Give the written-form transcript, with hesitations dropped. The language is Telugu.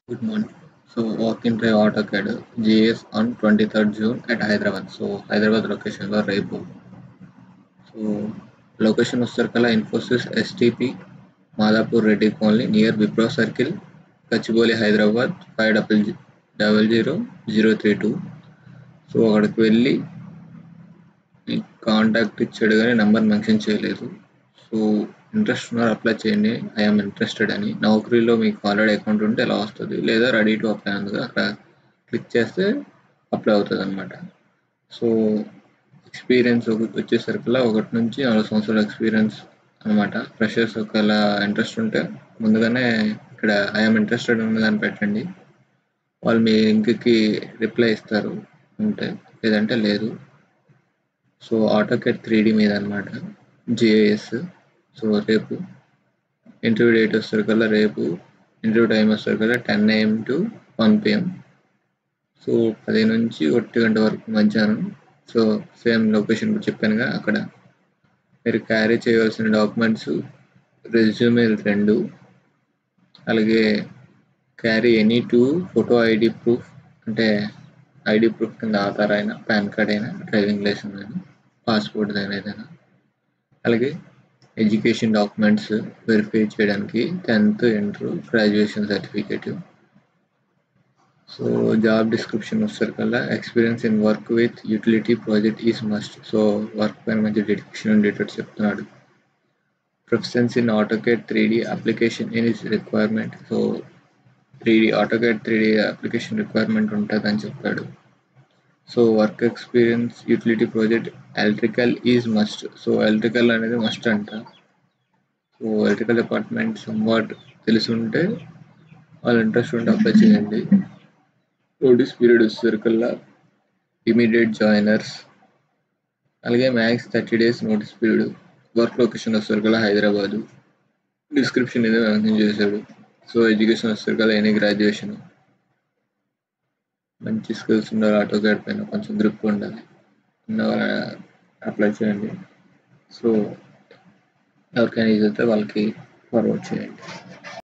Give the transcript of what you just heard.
Good morning. So, walk-in drive AutoCAD GS on 23rd June at Hyderabad. So, Hyderabad location లో రేపు. సో, లొకేషన్ వచ్చేసరికల్లా Infosys STP Madhapur Reddy colony near Wipro circle Gachibowli Hyderabad 500032. So, అక్కడికి వెళ్ళి మీ కాంటాక్ట్ ఇచ్చాడు కానీ నెంబర్ మెన్షన్ చేయలేదు. సో ఇంట్రెస్ట్ ఉన్నారు అప్లై చేయండి. ఐఎమ్ ఇంట్రెస్టెడ్ అని నౌకరీలో మీకు ఆల్రెడీ అకౌంట్ ఉంటే ఎలా వస్తుంది, లేదా రెడీ టు అప్లై అందుకు అక్కడ క్లిక్ చేస్తే అప్లై అవుతుంది అనమాట. సో ఎక్స్పీరియన్స్ వచ్చేసరికల్లా 1 నుంచి 4 సంవత్సరాల ఎక్స్పీరియన్స్ అనమాట. ఫ్రెషర్స్ ఒకవేళ ఇంట్రెస్ట్ ఉంటే ముందుగానే ఇక్కడ ఐఎమ్ ఇంట్రెస్టెడ్ ఉన్నదాన్ని పెట్టండి. వాళ్ళు మీ లింక్కి రిప్లై ఇస్తారు ఉంటే, లేదంటే లేదు. సో ఆటోకేడ్ 3D మీద అనమాట, జిఐఎస్. సో రేపు ఇంటర్వ్యూ డేట్ వచ్చేసరికల్లా రేపు ఇంటర్వ్యూ టైం వచ్చేసరికల్లా 10 AM to 1 PM. సో 10 నుంచి 1 గంట వరకు మధ్యాహ్నం. సో సేమ్ లొకేషన్ చెప్పానుగా అక్కడ. మీరు క్యారీ చేయవలసిన డాక్యుమెంట్స్ రెజ్యూమే 2, అలాగే carry any 2 photo ID proof, అంటే ఐడి ప్రూఫ్ కింద ఆధార్ అయినా, పాన్ కార్డ్ అయినా, డ్రైవింగ్ లైసెన్స్ అయినా, పాస్పోర్ట్ ఏదైనా, అలాగే ఎడ్యుకేషన్ డాక్యుమెంట్స్ వెరిఫై చేయడానికి 10th inter graduation certificate. So job description వచ్చేసరికల్లా experience in work with utility project is must. So work పైన మంచి డెడికేషన్ ఉండేటట్టు చెప్తున్నాడు. Professions in AutoCAD 3D application is requirement. So 3D AutoCAD 3D application requirement ఉంటుందని చెప్పాడు. So work experience utility project electrical is must. So electrical అనేది మస్ట్ అంట. సో ఎలక్ట్రికల్ డిపార్ట్మెంట్ సమ్వాట్ తెలిసి ఉంటే వాళ్ళు ఇంట్రెస్ట్ ఉంటే అప్లై చేయండి. నోటీస్ పీరియడ్ వచ్చేసరికల్లా ఇమీడియట్ జాయినర్స్, అలాగే max 30 days notice period. Work location వచ్చేసరికల్లా హైదరాబాదు. డిస్క్రిప్షన్ ఏదో మెన్షన్ చేశాడు. సో ఎడ్యుకేషన్ వచ్చేసరికల్లా ఎనీ గ్రాడ్యుయేషన్, మంచి స్కిల్స్ ఉండాలి, ఆటోకేడ్ పైన కొంచెం గ్రిప్ ఉండాలి, ఉన్న అప్లై చేయండి. సో ఎవరికైనా ఇది అయితే వాళ్ళకి ఫార్వర్డ్ చేయండి.